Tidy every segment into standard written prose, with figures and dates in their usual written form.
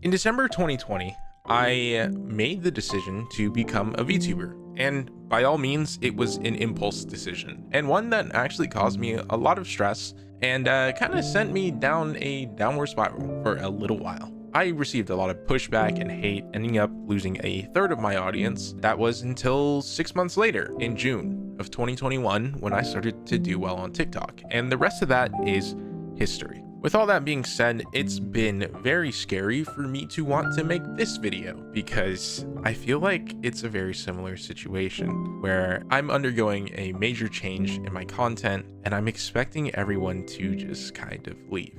In December 2020, I made the decision to become a VTuber, and by all means, it was an impulse decision, and one that actually caused me a lot of stress and kind of sent me down a downward spiral for a little while. I received a lot of pushback and hate, ending up losing a third of my audience. That was until 6 months later, in June of 2021, when I started to do well on TikTok, and the rest of that is history. With all that being said, it's been very scary for me to want to make this video because I feel like it's a very similar situation where I'm undergoing a major change in my content and I'm expecting everyone to just kind of leave.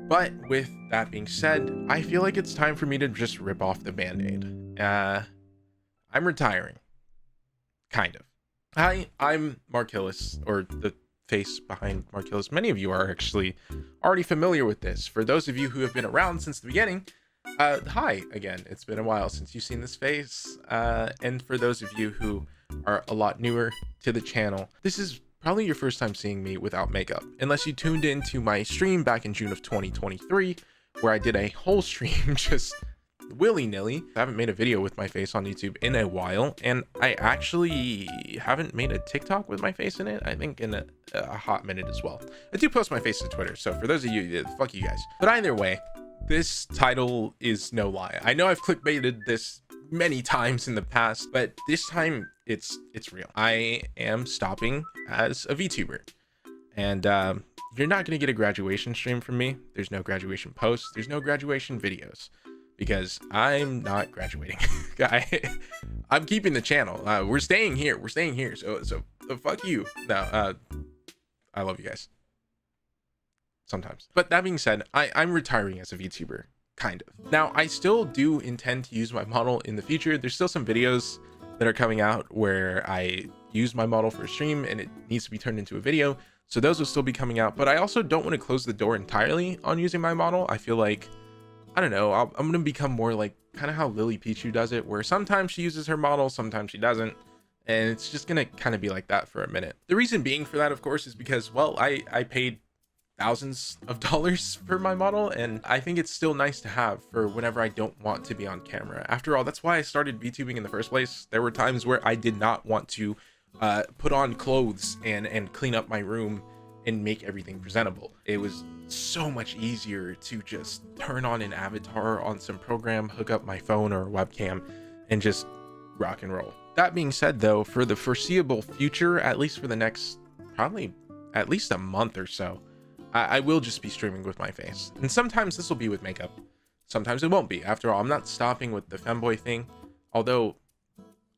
But with that being said, I feel like it's time for me to just rip off the band-aid. I'm retiring. Kind of. Hi, I'm Markillis, or the face behind Markillis. Many of you are actually already familiar with this. For those of you who have been around since the beginning, hi again. It's been a while since you've seen this face. And for those of you who are a lot newer to the channel, this is probably your first time seeing me without makeup, unless you tuned into my stream back in June of 2023, where I did a whole stream just willy-nilly. I haven't made a video with my face on YouTube in a while, and I actually haven't made a TikTok with my face in it, I think in a hot minute as well. I do post my face to Twitter, so for those of you, fuck you guys. But either way, this title is no lie. I know I've clickbaited this many times in the past, but this time it's real. I am stopping as a VTuber, and you're not gonna get a graduation stream from me. There's no graduation posts, there's no graduation videos, because I'm not graduating. I'm keeping the channel. We're staying here. So fuck you. No, I love you guys. Sometimes. But that being said, I'm retiring as a VTuber, kind of. Now, I still do intend to use my model in the future. There's still some videos that are coming out where I use my model for a stream and it needs to be turned into a video. So those will still be coming out. But I also don't want to close the door entirely on using my model. I feel like, I don't know, I'm going to become more like kind of how Lily Pichu does it, where sometimes she uses her model, sometimes she doesn't. And it's just going to kind of be like that for a minute. The reason being for that, of course, is because, well, I paid thousands of dollars for my model, and I think it's still nice to have for whenever I don't want to be on camera. After all, that's why I started VTubing in the first place. There were times where I did not want to put on clothes and clean up my room and make everything presentable. It was so much easier to just turn on an avatar on some program, hook up my phone or webcam, and just rock and roll. That being said, though, for the foreseeable future, at least for the next probably at least a month or so, I will just be streaming with my face. And sometimes this will be with makeup, sometimes it won't be. After all, I'm not stopping with the femboy thing, although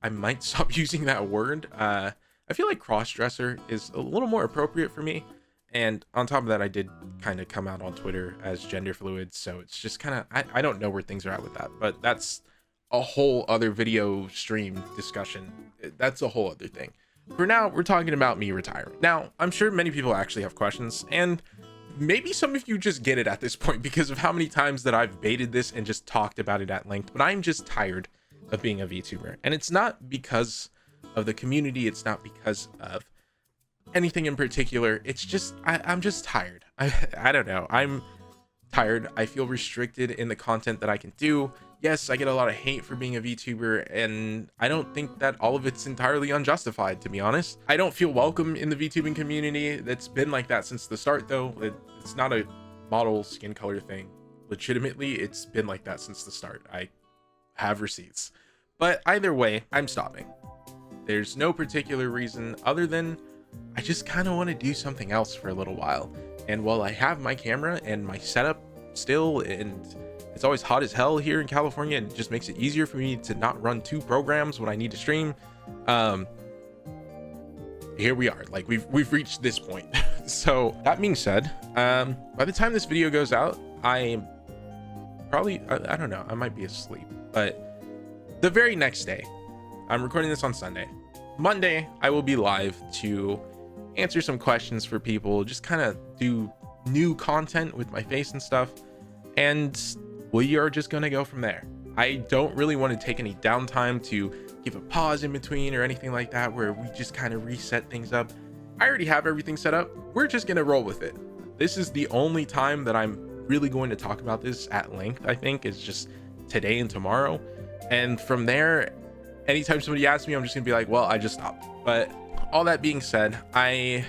I might stop using that word. I feel like cross-dresser is a little more appropriate for me. And on top of that, I did kind of come out on Twitter as gender fluid, so it's just kind of, I don't know where things are at with that, but that's a whole other video stream discussion. That's a whole other thing. For now, we're talking about me retiring. Now, I'm sure many people actually have questions, and maybe some of you just get it at this point because of how many times that I've baited this and just talked about it at length, but I'm just tired of being a VTuber. And it's not because of the community, it's not because of anything in particular. It's just I'm just tired. I don't know, I'm tired. I feel restricted in the content that I can do. Yes, I get a lot of hate for being a VTuber, and I don't think that all of it's entirely unjustified, to be honest. I don't feel welcome in the VTubing community. That's been like that since the start, though. It's not a model skin color thing. Legitimately, it's been like that since the start. I have receipts. But either way, I'm stopping. There's no particular reason other than I just kind of want to do something else for a little while. And while I have my camera and my setup still, and it's always hot as hell here in California, and it just makes it easier for me to not run two programs when I need to stream, here we are. Like, we've reached this point. So that being said, by the time this video goes out, I probably, I don't know, I might be asleep, but the very next day, I'm recording this on Sunday. Monday, I will be live to answer some questions for people, just kind of do new content with my face and stuff, and we are just going to go from there. I don't really want to take any downtime to give a pause in between or anything like that where we just kind of reset things up. I already have everything set up. We're just going to roll with it. This is the only time that I'm really going to talk about this at length, I think, is just today and tomorrow. And from there, anytime somebody asks me, I'm just gonna be like, well, I just stopped. But all that being said, I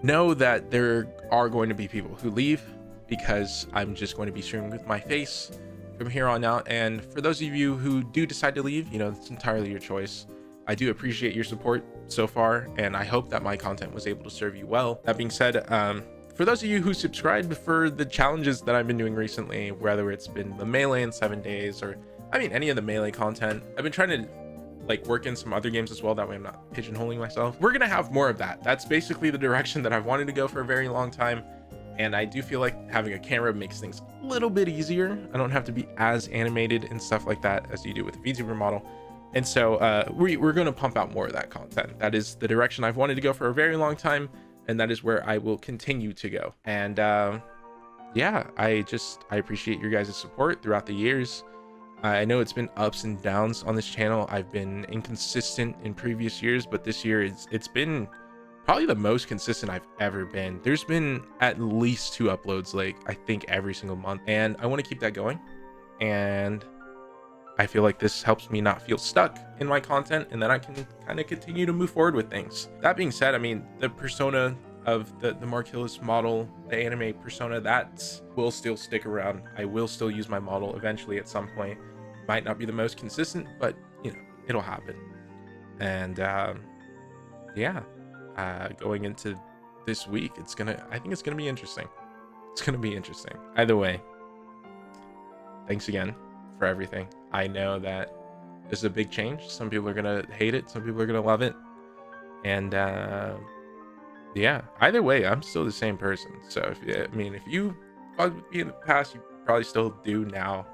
know that there are going to be people who leave because I'm just going to be streaming with my face from here on out. And for those of you who do decide to leave, you know, it's entirely your choice. I do appreciate your support so far, and I hope that my content was able to serve you well. That being said, for those of you who subscribed for the challenges that I've been doing recently, whether it's been the Melee in 7 days or, I mean, any of the Melee content, I've been trying to like work in some other games as well. That way I'm not pigeonholing myself. We're gonna have more of that. That's basically the direction that I've wanted to go for a very long time. And I do feel like having a camera makes things a little bit easier. I don't have to be as animated and stuff like that as you do with a VTuber model. And so we're going to pump out more of that content. That is the direction I've wanted to go for a very long time, and that is where I will continue to go. And yeah, I appreciate your guys' support throughout the years. I know it's been ups and downs on this channel. I've been inconsistent in previous years, but this year it's been probably the most consistent I've ever been. There's been at least 2 uploads, like I think every single month, and I want to keep that going. And I feel like this helps me not feel stuck in my content, and then I can kind of continue to move forward with things. That being said, I mean, the persona of the Markillus model, the anime persona, that will still stick around. I will still use my model eventually at some point. Might not be the most consistent, but you know, it'll happen. And yeah, going into this week, I think it's gonna be interesting. It's gonna be interesting. Either way, thanks again for everything. I know that this is a big change. Some people are gonna hate it, some people are gonna love it, and yeah, either way, I'm still the same person. So if you fucked with me in the past, you probably still do now.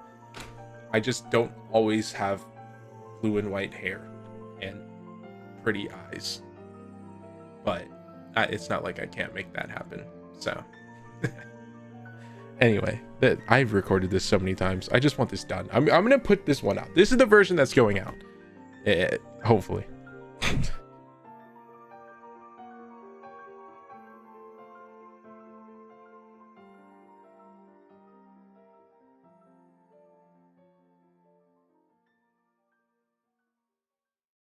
I just don't always have blue and white hair and pretty eyes, but it's not like I can't make that happen. So anyway, I've recorded this so many times. I just want this done. I'm gonna put this one out. This is the version that's going out, hopefully.